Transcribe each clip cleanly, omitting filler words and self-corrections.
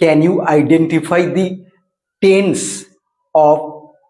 Can you identify the tense of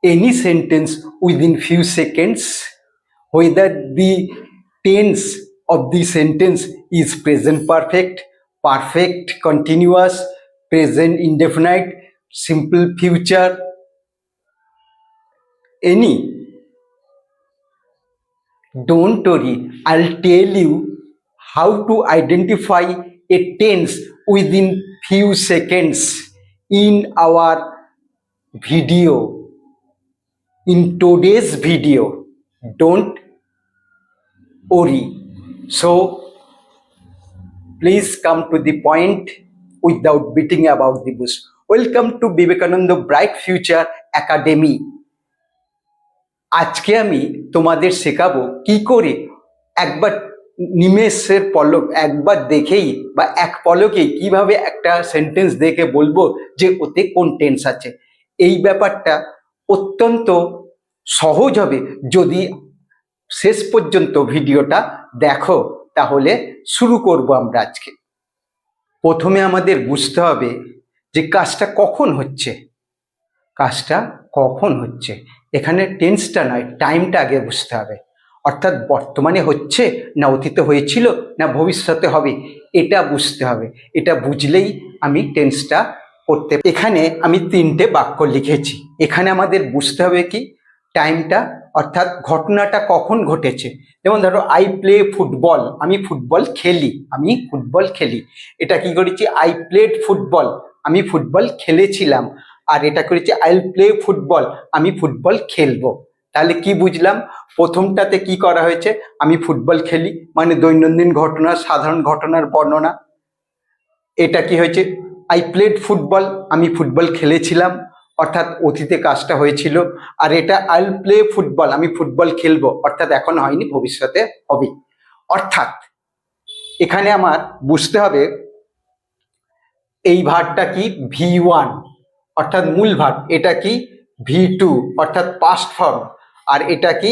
any sentence within few seconds? Whether the tense of the sentence is present perfect, perfect continuous, present indefinite, simple future, any. Don't worry, I'll tell you how to identify a tense within few seconds in our video, in today's video. Don't worry. So please come to the point without beating about the bush. Welcome to Vivekananda Bright Future Academy. আজকে আমি তোমাদের শেখাবো কি করে একবার নিমেষের পলক একবার দেখেই বা এক পলকেই কিভাবে একটা সেন্টেন্স দেখে বলবো যে ওতে কোন টেন্স আছে। এই ব্যাপারটা অত্যন্ত সহজ হবে যদি শেষ পর্যন্ত ভিডিওটা দেখো। তাহলে শুরু করব আমরা আজকে। প্রথমে আমাদের বুঝতে হবে যে কাজটা কখন হচ্ছে, কাজটা কখন হচ্ছে। এখানে টেন্সটা নয়, টাইমটা আগে বুঝতে হবে। অর্থাৎ বর্তমানে হচ্ছে না অতীতে হয়েছিল না ভবিষ্যতে হবে, এটা বুঝতে হবে। এটা বুঝলেই আমি টেন্সটা করতে। এখানে আমি 3টে বাক্য লিখেছি। এখানে আমাদের বুঝতে হবে কি টাইমটা, অর্থাৎ ঘটনাটা কখন ঘটেছে। যেমন ধরো আই প্লে ফুটবল, আমি ফুটবল খেলি, আমি ফুটবল খেলি। এটা কি করেছি, আই প্লেড ফুটবল, আমি ফুটবল খেলেছিলাম। আর এটা করেছি আই উইল প্লে ফুটবল, আমি ফুটবল খেলবো। তাহলে কি বুঝলাম, প্রথমটাতে কি করা হয়েছে, আমি ফুটবল খেলি মানে দৈনন্দিন ঘটনা, সাধারণ ঘটনার বর্ণনা। এটা কি হয়েছে, আই প্লেড ফুটবল, আমি ফুটবল খেলেছিলাম, অর্থাৎ অতীতে কাজটা হয়েছিল। আর এটা আই উইল প্লে ফুটবল, আমি ফুটবল খেলবো, অর্থাৎ এখন হয়নি ভবিষ্যতে হবে। অর্থাৎ এখানে আমার বুঝতে হবে এই ভার্বটা কি V1 অর্থাৎ মূল ভার্ব, এটা কি V2 অর্থাৎ পাস্ট ফর্ম, আর এটা কি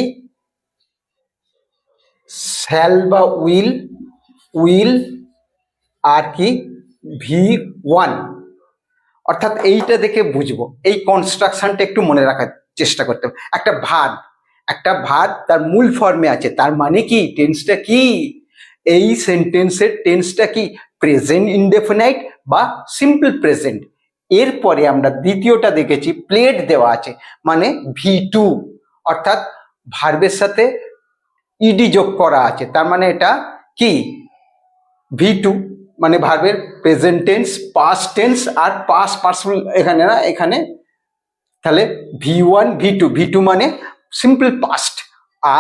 শ্যাল বা উইল, উইল আর কি V1। অর্থাৎ এইটা দেখে বুঝবো, এই কনস্ট্রাকশনটা একটু মনে রাখার চেষ্টা করতে হবে। একটা ভার্ব তার মূল ফর্মে আছে, তার মানে কি টেন্সটা কি, এই সেন্টেন্সের টেন্সটা কি প্রেজেন্ট ইনডেফিনাইট বা সিম্পল প্রেজেন্ট। এরপরে আমরা দ্বিতীয়টা দেখেছি প্লেড দেওয়া আছে মানে V2, অর্থাৎ ভার্বের সাথে ইডি যোগ করা আছে, তার মানে এটা কি V2 মানে ভার্বের প্রেজেন্ট টেন্স, পাস্ট টেন্স আর পাস্ট পার্সিপল এখানে না, এখানে তাহলে V1 V2 মানে সিম্পল পাস্ট।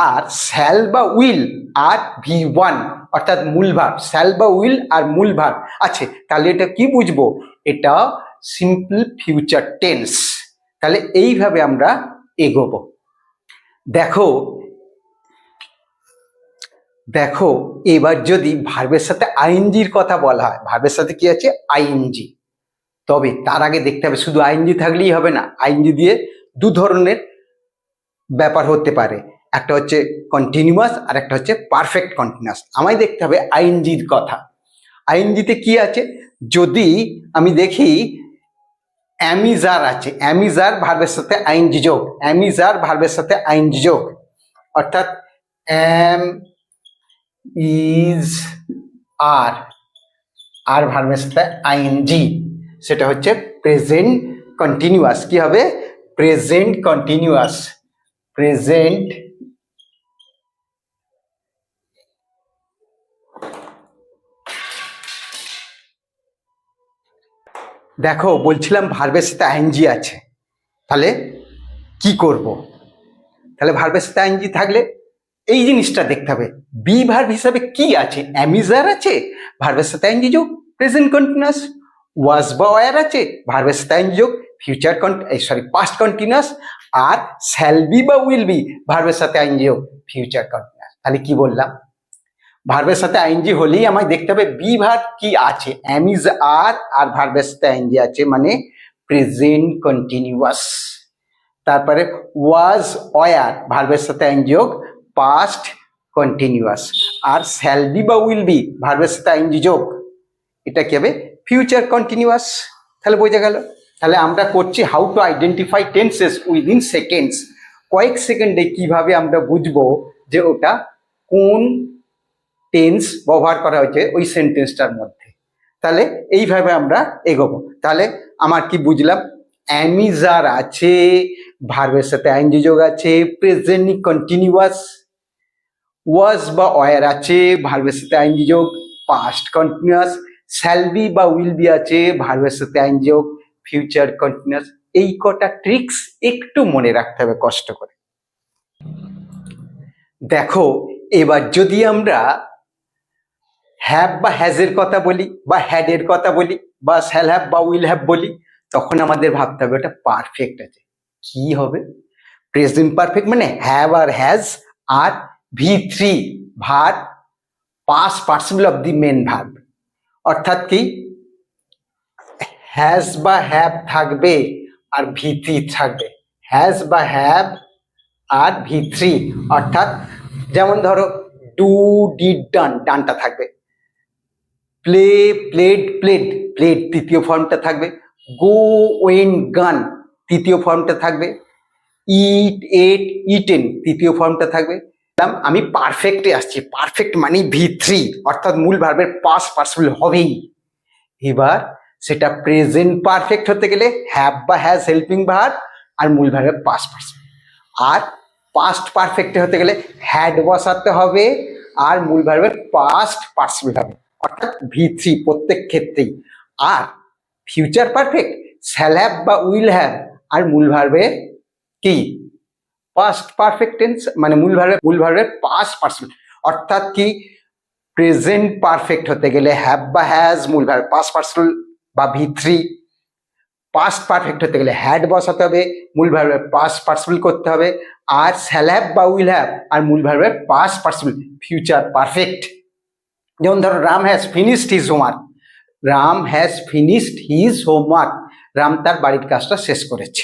আর শ্যাল বা উইল আর V1 অর্থাৎ মূল ভার্ব, শ্যাল বা উইল আর মূল ভার্ব আছে। তাহলে এটা কি বুঝবো, এটা সিম্পল ফিউচার টেন্স। তাহলে এইভাবে আমরা এগোবো। দেখো এবার যদি ভার্বের সাথে আইএনজির কথা বলা হয়, ভার্বের সাথে কি আছে আইএনজি, তবে তার আগে দেখতে হবে শুধু আইএনজি থাকলেই হবে না। আইএনজি দিয়ে দু ধরনের ব্যাপার হতে পারে, একটা হচ্ছে কন্টিনিউয়াস আর একটা হচ্ছে পারফেক্ট কন্টিনিউয়াস। আমায় দেখতে হবে আইএনজির কথা। আইএনজিতে কি আছে, যদি আমি দেখি অ্যামিজার আছে, অ্যামিজার ভার্বের সাথে আইএনজি যোগ, অ্যামিজার ভার্বের সাথে আইএনজি যোগ, অর্থাৎ এম ইজ আর ভার্বের সাথে আইএনজি, সেটা হচ্ছে প্রেজেন্ট কন্টিনিউয়াস। কি হবে, প্রেজেন্ট কন্টিনিউয়াস, প্রেজেন্ট দেখো বলছিলাম ভার্বের সাথে আইএনজি আছে, তাহলে কি করব, তাহলে ভার্বের সাথে আইএনজি থাকলে এই জিনিসটা দেখতে হবে বি ভার্ব হিসাবে কি আছে, অ্যামিজার আছে ভার্বের সাথে আইএনজি যোগ প্রেজেন্ট কন্টিনিউয়াস, ওয়াজ বা ওয়্যার আছে ভার্বের সাথে আইএনজি যোগ ফিউচার পাস্ট কন্টিনিউয়াস, আর শ্যাল বি বা উইল বি ভার্বের সাথে আইএনজি যোগ ফিউচার কন্টিনিউয়াস। তাহলে কি বললাম, ভার্বের সাথে আইএনজি হলেই আমায় দেখতে হবে বি ভার্ব কি আছে, অ্যামিজার আর ভার্বের সাথে আইএনজি আছে মানে প্রেজেন্ট কন্টিনিউয়াস। তারপরে ওয়াজ ওয়্যার ভার্বের সাথে আইএনজি যোগ পাস্ট কন্টিনিউয়াস, আর শ্যাল বি বা উইল বি ভার্বের সাথে আইএনজি যোগ, এটা কি হবে ফিউচার কন্টিনিউয়াস। তাহলে বোঝা গেল। তাহলে আমরা করছি how to identify tenses within seconds. কয়েক সেকেন্ডে কিভাবে আমরা বুঝবো যে ওটা কোন টেন্স ব্যবহার করা হয়েছে ওই সেন্টেন্সটার মধ্যে। তাহলে এইভাবে আমরা এগোবো। তাহলে আমার কি বুঝলাম, অ্যামিজার আছে, ভার্বের সাথে আইএনজি যোগ আছে, প্রেজেন্ট কন্টিনিউয়াস, ওয়াজ বা ওয়ার আছে, ভার্বের সাথে আইএনজি যোগ, পাস্ট কন্টিনিউয়াস, শ্যাল বি বা উইল বি আছে, ভার্বের সাথে আইএনজি যোগ, ফিউচার কন্টিনিউয়াস। এই কটা ট্রিক্স একটু মনে রাখতে হবে কষ্ট করে। দেখো, এবার যদি আমরা হ্যাভ বা হ্যাজের কথা বলি, বা হ্যাডের কথা বলি, বা শ্যাল হ্যাভ বা উইল হ্যাভ বলি, তখন আমাদের ভাবতে হবে ওটা পারফেক্ট আছে। কি হবে? প্রেজেন্ট পারফেক্ট মানে হ্যাভ আর হ্যাজ আর V3 verb past participle of the main verb. অর্থাৎ কি, হ্যাজ বা হ্যাভ থাকবে আর V3 থাকবে, হ্যাজ বা হ্যাভ আর V3। অর্থাৎ যেমন ধরো ডু, ডিড, ডান, ডানটা থাকবে, প্লে, প্লেড, প্লেড, প্লেড তৃতীয় ফর্মটা থাকবে, গো, ওয়েন, গান তৃতীয় ফর্মটা থাকবে, ইট, এট, ইটেন তৃতীয় ফর্মটা থাকবে। আমি পারফেক্টে আসছি, পারফেক্ট মানে V3, অর্থাৎ মূল ভার্বের পাস্ট পার্টিসিপল হবেই। এবার সেটা প্রেজেন্ট পারফেক্ট হতে গেলে হ্যাভ বা হ্যাজ হেল্পিং ভার্ব আর মূল ভার্বের পাস্ট পার্টিসিপল, আর পাস্ট পারফেক্টে হতে গেলে হ্যাড বসাতে হবে আর মূল ভার্বের পাস্ট পার্টিসিপল হবে, অর্থাৎ V3 প্রত্যেক ক্ষেত্রেই। আর ফিউচার পারফেক্ট শ্যাল হ্যাভ বা উইল হ্যাভ আর মূল ভার্বের কি পাস্ট পারফেক্ট টেন্স, মানে মূল ভার্বের পাস্ট পার্টিসিপল। অর্থাৎ কি, প্রেজেন্ট পারফেক্ট হতে গেলে হ্যাভ বা হ্যাজ মূল ভার্ব পাস্ট পার্টিসিপল বা V3, পাস্ট পারফেক্ট হতে গেলে হ্যাড বসাতে হবে, মূল ভার্বের পাস্ট পার্টিসিপল করতে হবে, আর শ্যাল হ্যাভ বা উইল হ্যাভ আর মূল ভার্বের পাস্ট পার্টিসিপল ফিউচার পারফেক্ট। যেমন ধরো Ram has finished his homework, Ram has finished his homework, Ram তার বাড়ির কাজটা শেষ করেছে,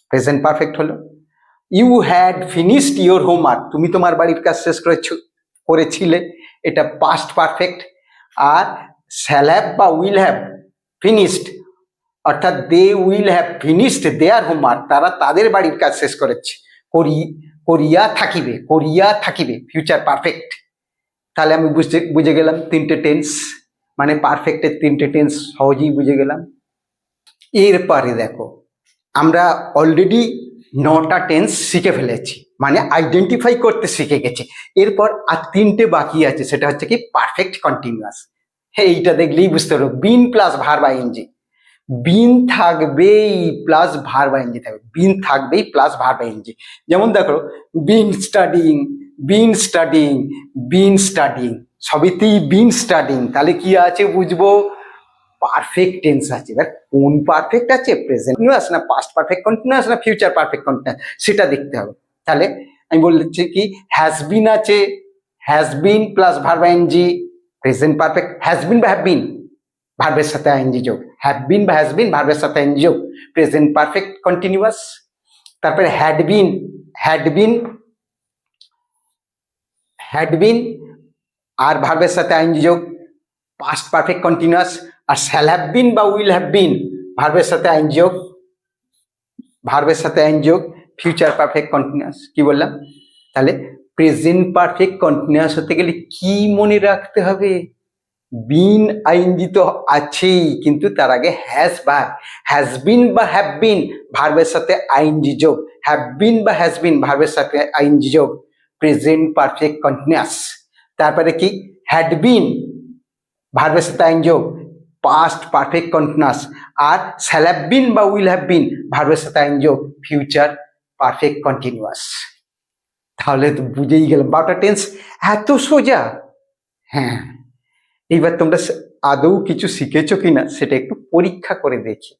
প্রেজেন্ট পারফেক্ট হলো। You had finished your homework, তুমি তোমার বাড়ির কাজ শেষ করেছিলে, এটা পাস্ট পারফেক্ট। আর শ্যাল হ্যাভ বা উইল হ্যাভ ফিনিশড, অর্থাৎ they will have finished their homework, তারা তাদের বাড়ির কাজ শেষ করেছে, করিয়া থাকিবে ফিউচার পারফেক্ট। তাহলে আমি বুঝে গেলাম তিনটে টেন্স, মানে পারফেক্টের তিনটে টেন্স সহজেই বুঝে গেলাম। এরপরে দেখো, আমরা অলরেডি 9টা টেন্স শিখে ফেলেছি, মানে আইডেন্টিফাই করতে শিখে গেছি। এরপর আর 3টে বাকি আছে, সেটা হচ্ছে কি পারফেক্ট কন্টিনিউয়াস। হ্যাঁ, এইটা দেখলেই বুঝতে পারো, বিন প্লাস ভার্ব আইএনজি, বিন থাকবেই প্লাস ভার্ব আইএনজি থাকবে, বিন থাকবেই প্লাস ভার্ব আইএনজি। যেমন দেখো, been studying, been studying, been studying, সবেতেই বিন স্টাডিং। তাহলে কি আছে বুঝবো, পারফেক্ট টেন্স আছে। এবার কোন পারফেক্ট আছে, প্রেজেন্ট কন্টিনিউয়াস না পাস্ট পারফেক্ট কন্টিনিউয়াস না ফিউচার পারফেক্ট কন্টিনিউয়াস, সেটা দেখতে হবে। তাহলে আমি বলছি কি, হ্যাজ বিন আছে, has been plus verb ING, present perfect, has been বা হ্যাভ বিন ভার্বের সাথে আইএনজি যোগ, হ্যাভ বিন বা হ্যাজ বিন ভার্বের সাথে আইএনজি যোগ, প্রেজেন্ট পারফেক্ট কন্টিনিউয়াস। তারপরে হ্যাড বিন, হ্যাড বিন আর ভার্বের সাথে আইএনজি যোগ, পাস্ট পারফেক্ট কন্টিনিউয়াস। আর শ্যাল হ্যাভ বিন বা উইল হ্যাভ বিন ভার্বের সাথে আইএনজি যোগ, ফিউচার পারফেক্ট কন্টিনিউয়াস। কি বললাম? তাহলে প্রেজেন্ট পারফেক্ট কন্টিনিউয়াস হতে গেলে কি মনে রাখতে হবে, বিন আইএনজি তো আছেই, কিন্তু তার আগে হ্যাজ বিন বা হ্যাভ বিন ভার্বের সাথে আইএনজি যোগ, হ্যাভ বিন বা হ্যাজ বিন ভার্বের সাথে আইএনজি যোগ, প্রেজেন্ট পারফেক্ট কন্টিনিউয়াস। তারপরে কি, হ্যাড বিন ভার্বের সাথে আইএনজি যোগ, পাস্ট পারফেক্ট কন্টিনিউয়াস। আর শ্যাল হ্যাভ বিন বা উইল হ্যাভ বিন ভার্বের সাথে আইএনজি যোগ, ফিউচার পারফেক্ট কন্টিনিউয়াস। তাহলে তো বুঝেই গেলাম 12টা টেন্স এত সোজা। হ্যাঁ, এইবার তোমরা আদৌ কিছু শিখেছো কিনা সেটা একটু পরীক্ষা করে দেখি।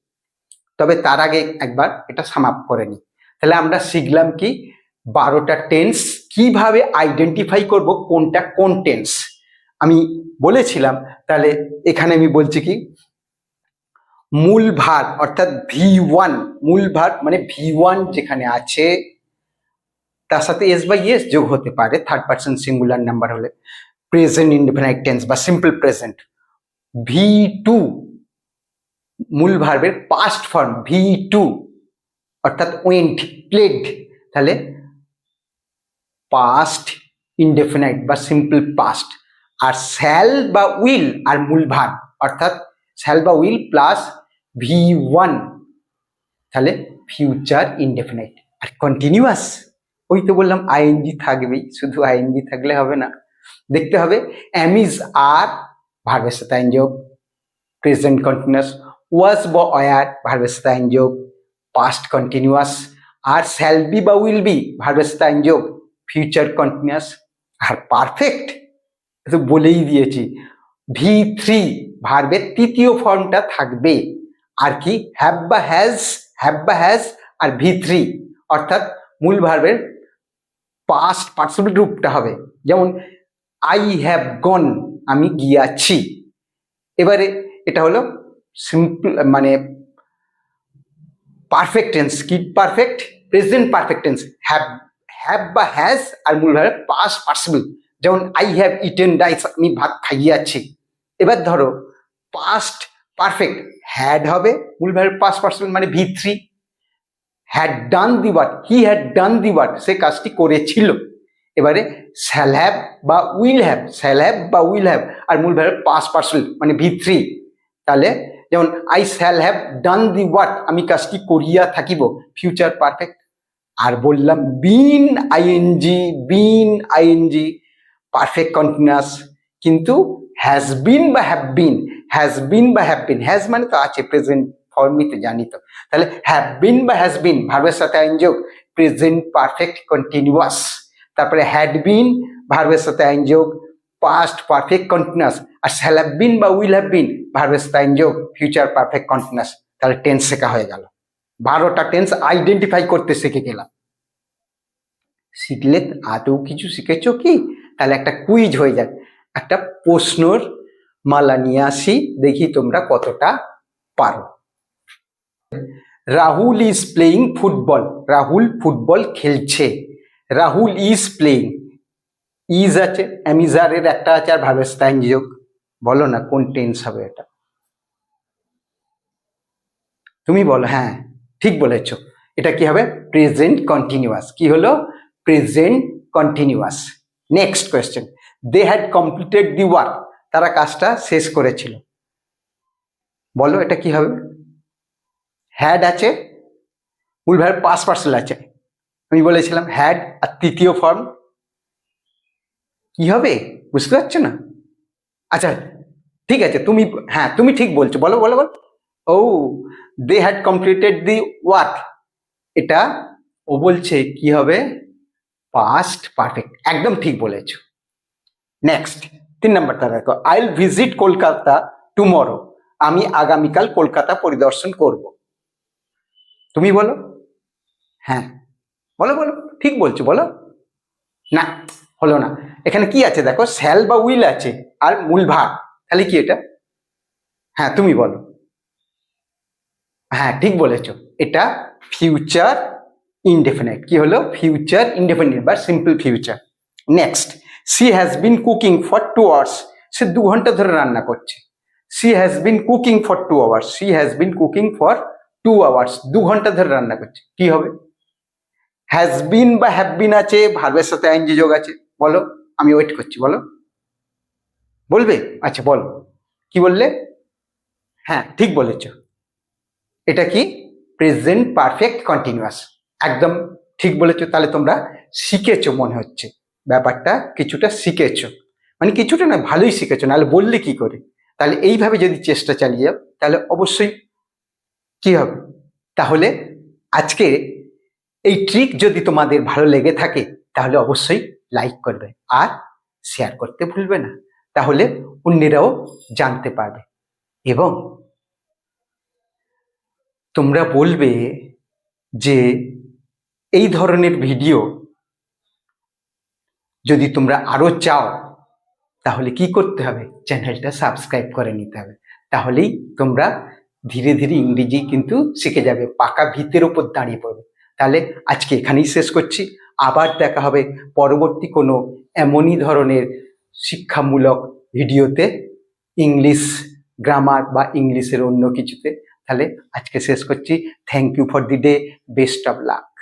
তবে তার আগে একবার এটা সামাপ করে নি। তাহলে আমরা শিখলাম কি, 12টা টেন্স কিভাবে আইডেন্টিফাই করব কোনটা কোন টেন্স আমি বলেছিলাম। তাহলে এখানে আমি বলছি কি, মূল ভার্ব অর্থাৎ V1, মূল ভার্ব মানে V1 যেখানে আছে তার সাথে এস বাই এস যোগ হতে পারে, থার্ড পারসন সিঙ্গুলার নাম্বার হলে, প্রেজেন্ট ইনডেফিনাইট টেন্স বা সিম্পল প্রেজেন্ট। V2 মূল ভার্বের পাস্ট ফর্ম V2 অর্থাৎ ওয়েন্ট, প্লেড, তাহলে পাস্ট ইনডেফিনাইট বা সিম্পল পাস্ট। আর শ্যাল বা উইল আর মূল ভার্ব অর্থাৎ শ্যাল বা উইল প্লাস V1, তাহলে ফিউচার ইনডেফিনাইট। আর কন্টিনিউয়াস, ওই তো বললাম আইএনজি থাকবেই, শুধু আইএনজি থাকলে হবে না, দেখতে হবে এম ইজ আর ভার্বের সাথে আইনযোগ, প্রেজেন্ট কন্টিনিউয়াস, ওয়াজ বা ওয়ার ভার্বের সাথে আইনযোগ, পাস্ট কন্টিনিউয়াস, আর শ্যাল বি বা উইল বি ভার্বের সাথে আইনযোগ, ফিউচার কন্টিনিউয়াস। আর পারফেক্ট তো বলেই দিয়েছি, V3 ভার্বের তৃতীয় ফর্মটা থাকবে। আর কি হ্যাভ বা হ্যাজ আর V3 অর্থাৎ মূল ভার্বের পাস্ট পার্টিসিপল রূপটা হবে, যেমন আই হ্যাভ গন, আমি গিয়াছি। এবারে এটা হলো সিম্পল মানে পারফেক্ট টেন্স। কি perfect? Present perfect tense. Have বা হ্যাজ আর মূল ভার্বের পাস্ট পার্টিসিপল, যেমন আই হ্যাভ ইটেন রাইস, আমি ভাত খাইয়াছি। এবার ধরো পাস্ট পারফেক্ট, হ্যাড হবে মূল ভার্বের পাস্ট পার্টিসিপল মানে V3, had done the work, he had done the work, সে কাজটি করেছিল। এবারে শ্যাল হ্যাভ বা উইল হ্যাভ, শ্যাল হ্যাভ বা উইল হ্যাভ আর মূল ভার্বের পাস্ট পার্টিসিপল মানে V3, তাহলে যেমন I shall have done the work, আমি কাজটি করিয়া থাকিব, ফিউচার পারফেক্ট। আর বললাম বিন আইএনজি পারফেক্ট কন্টিনিউয়াস, কিন্তু হ্যাজ বিন বা হ্যাভ বিন, হ্যাজ মানে তো আছে প্রেজেন্ট ফর্মই তো জানি তো, তাহলে হ্যাভ বিন বা হ্যাজ বিন ভার্বের সাথে আইনযোগ, প্রেজেন্ট পারফেক্ট কন্টিনিউয়াস। তারপরে হ্যাড বিন ভার্বের সাথে আইনযোগ, পাস্ট পারফেক্ট কন্টিনিউয়াস। আর শ্যাল হ্যাভ বিন বা উইল হ্যাভ বিন ভার্বের সাথে আইনযোগ, ফিউচার পারফেক্ট কন্টিনিউয়াস। তাহলে টেন্স শেখা হয়ে গেল, 12টা টেন্স আইডেন্টিফাই করতে শিখে গেলাম। শিখলে আদৌ কিছু শিখেছো কি? তাহলে একটা কুইজ হয়ে যাক, একটা প্রশ্নর মালা নিয়ে আসি, দেখি তোমরা কতটা পারো। Rahul is playing football, Rahul football খেলছে। রাহুল ইজ প্লেইং, ইজ আছে, অ্যামিজারের একটা আছে আর ভার্বের সাথে আইনযোগ। বলো না কোন টেন্স হবে এটা? তুমি বলো। হ্যাঁ ঠিক বলেছ, এটা কি হবে? Present continuous. কি হলো? Present continuous. Next question, they had completed the work, তারা কাজটা শেষ করেছিল। বলো এটা কি হবে? হ্যাড আছে, মূল ভার্ব পাস্ট পার্সেল আছে, আমি বলেছিলাম হ্যাড, আর তৃতীয় ফর্ম কি হবে বুঝতে পারছো না? আচ্ছা ঠিক আছে, তুমি হ্যাঁ তুমি ঠিক বলছো, বলো বলো বলো। ও they had completed the work, এটা ও বলছে কি হবে? পাস্ট পারফেক্ট, একদম ঠিক বলেছো। নেক্সট 3 নাম্বারটা দেখো, I will visit Kolkata tomorrow, আমি আগামীকাল কলকাতা পরিদর্শন করব। তুমি বলো। হ্যাঁ বলো বলো, ঠিক বলছো, বলো। না হলো না, এখানে কি আছে দেখো, শ্যাল বা উইল আছে আর মূল ভার্ব, তাহলে কি এটা? হ্যাঁ তুমি বলো। হ্যাঁ ঠিক বলেছো, এটা ফিউচার ইনডেফিনাইট। কি হলো? ফিউচার ইনডেফিনাইট বা simple future. Next, she has been cooking for 2 hours, সে 2 ঘন্টা ধরে রান্না করছে। She has been cooking for 2 hours, she has been cooking for 2 hours, 2 ঘন্টা ধরে রান্না করছে। কি হবে? হ্যাজ বিন বা হ্যাভ বিন আছে, ভার্বের সাথে আইনজি যোগ আছে। বলো, আমি ওয়েট করছি, বলো। বলবে? আচ্ছা বলো, কি বললে? হ্যাঁ ঠিক বলেছ, এটা কি? প্রেজেন্ট পারফেক্ট কন্টিনিউয়াস, একদম ঠিক বলেছো। তাহলে তোমরা শিখেছো মনে হচ্ছে, ব্যাপারটা কিছুটা শিখেছো, মানে কিছুটা না, ভালোই শিখেছো, নাহলে বললে কি করে? তাহলে এইভাবে যদি চেষ্টা চালিয়ে যাও তাহলে অবশ্যই কি হবে? তাহলে আজকে এই ট্রিক যদি তোমাদের ভালো লেগে থাকে তাহলে অবশ্যই লাইক করবে আর শেয়ার করতে ভুলবে না, তাহলে অন্যেরাও জানতে পারবে। এবং তোমরা বলবে যে এই ধরনের ভিডিও যদি তোমরা আরো চাও তাহলে কি করতে হবে? চ্যানেলটা সাবস্ক্রাইব করে নিতে হবে, তাহলেই তোমরা ধীরে ধীরে ইংরেজি কিন্তু শিখে যাবে, পাকা ভিতের উপর দাঁড়িয়ে পড়বে। তাহলে আজকে এখানেই শেষ করছি, আবার দেখা হবে পরবর্তী কোনো এমনই ধরনের শিক্ষামূলক ভিডিওতে, ইংলিশ গ্রামার বা ইংলিশের অন্য কিছুতে। তাহলে আজকে শেষ করছি। Thank you for the day, best of lakh.